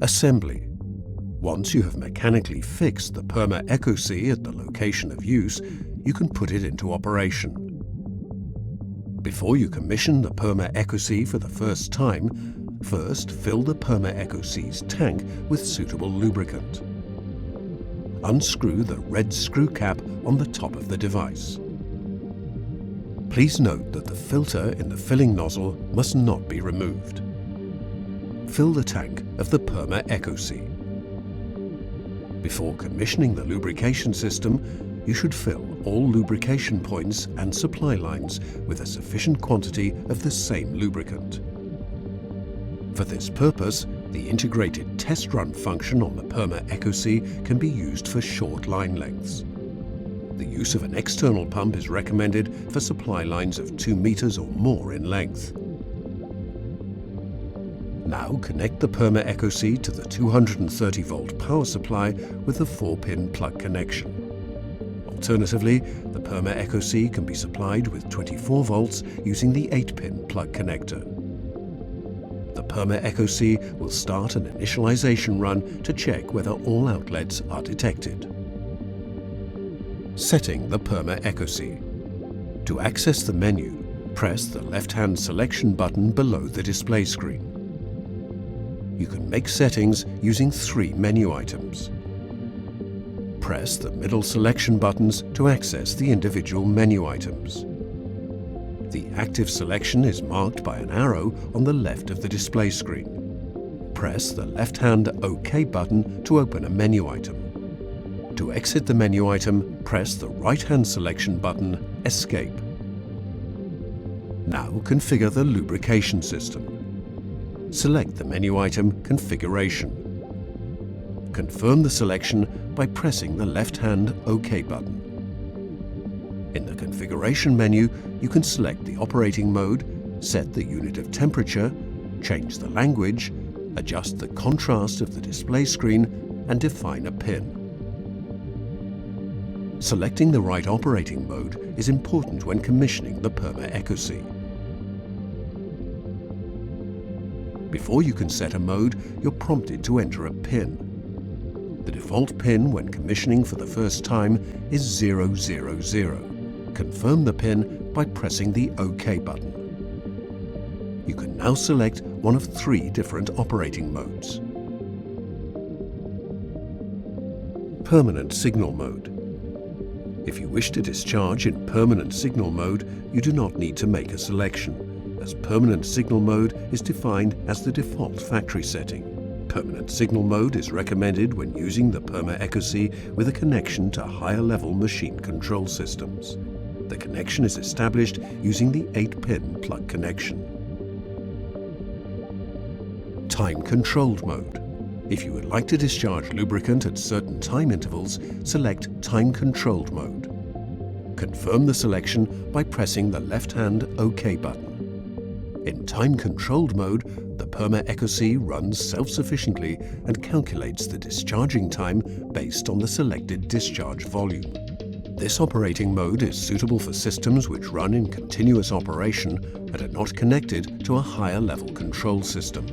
Assembly. Once you have mechanically fixed the Perma ECOSY at the location of use, you can put it into operation. Before you commission the Perma ECOSY for the first time, first fill the Perma ECOSY's tank with suitable lubricant. Unscrew the red screw cap on the top of the device. Please note that the filter in the filling nozzle must not be removed. Fill the tank of the Perma ECOSY. Before commissioning the lubrication system, you should fill all lubrication points and supply lines with a sufficient quantity of the same lubricant. For this purpose, the integrated test run function on the Perma ECOSY can be used for short line lengths. The use of an external pump is recommended for supply lines of 2 meters or more in length. Now connect the Perma ECOSY to the 230 volt power supply with the 4-pin plug connection. Alternatively, the Perma ECOSY can be supplied with 24 volts using the 8-pin plug connector. The Perma ECOSY will start an initialization run to check whether all outlets are detected. Setting the Perma ECOSY. To access the menu, press the left-hand selection button below the display screen. You can make settings using 3 menu items. Press the middle selection buttons to access the individual menu items. The active selection is marked by an arrow on the left of the display screen. Press the left-hand OK button to open a menu item. To exit the menu item, press the right-hand selection button, Escape. Now configure the lubrication system. Select the menu item Configuration. Confirm the selection by pressing the left-hand OK button. In the Configuration menu, you can select the operating mode, set the unit of temperature, change the language, adjust the contrast of the display screen, and define a pin. Selecting the right operating mode is important when commissioning the Perma ECOSY. Before you can set a mode, you're prompted to enter a pin. The default pin when commissioning for the first time is 000. Confirm the pin by pressing the OK button. You can now select one of 3 different operating modes. Permanent signal mode. If you wish to discharge in permanent signal mode, you do not need to make a selection, as permanent signal mode is defined as the default factory setting. Permanent signal mode is recommended when using the Perma ECOSY with a connection to higher level machine control systems. The connection is established using the 8-pin plug connection. Time controlled mode. If you would like to discharge lubricant at certain time intervals, select Time controlled mode. Confirm the selection by pressing the left-hand OK button. In time-controlled mode, the Perma ECOSY runs self-sufficiently and calculates the discharging time based on the selected discharge volume. This operating mode is suitable for systems which run in continuous operation and are not connected to a higher-level control system.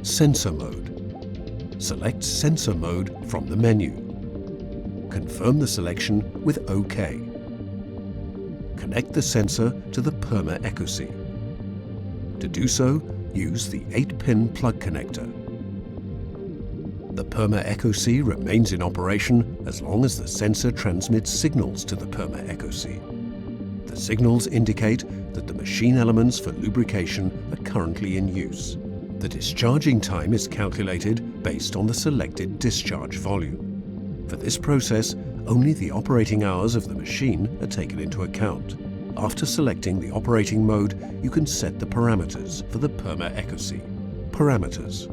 Sensor mode. Select Sensor mode from the menu. Confirm the selection with OK. Connect the sensor to the Perma ECOSY. To do so, use the 8-pin plug connector. The Perma ECOSY remains in operation as long as the sensor transmits signals to the Perma ECOSY. The signals indicate that the machine elements for lubrication are currently in use. The discharging time is calculated based on the selected discharge volume. For this process, only the operating hours of the machine are taken into account. After selecting the operating mode, you can set the parameters for the Perma ECOSY. Parameters.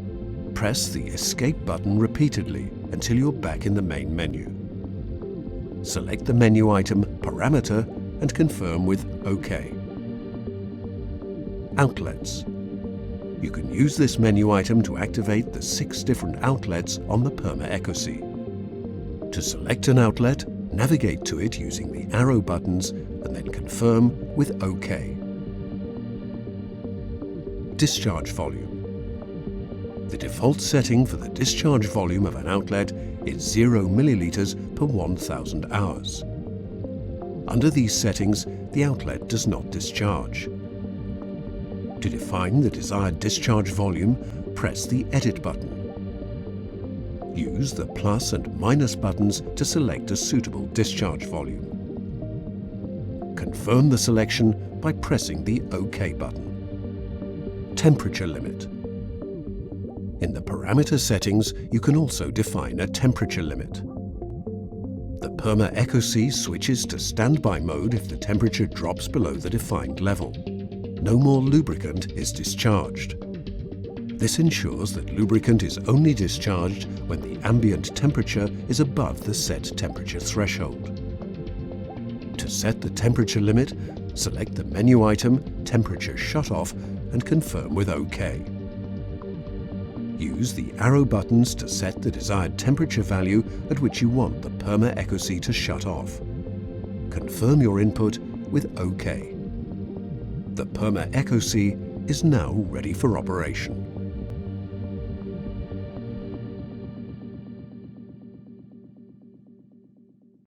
Press the Escape button repeatedly until you're back in the main menu. Select the menu item Parameter and confirm with OK. Outlets. You can use this menu item to activate the 6 different outlets on the Perma ECOSY. To select an outlet, navigate to it using the arrow buttons and then confirm with OK. Discharge volume. The default setting for the discharge volume of an outlet is 0 milliliters per 1000 hours. Under these settings, the outlet does not discharge. To define the desired discharge volume, press the Edit button. Use the plus and minus buttons to select a suitable discharge volume. Confirm the selection by pressing the OK button. Temperature limit. In the parameter settings, you can also define a temperature limit. The Perma ECOSY switches to standby mode if the temperature drops below the defined level. No more lubricant is discharged. This ensures that lubricant is only discharged when the ambient temperature is above the set temperature threshold. To set the temperature limit, select the menu item Temperature Shutoff and confirm with OK. Use the arrow buttons to set the desired temperature value at which you want the Perma ECOSY to shut off. Confirm your input with OK. The Perma ECOSY is now ready for operation.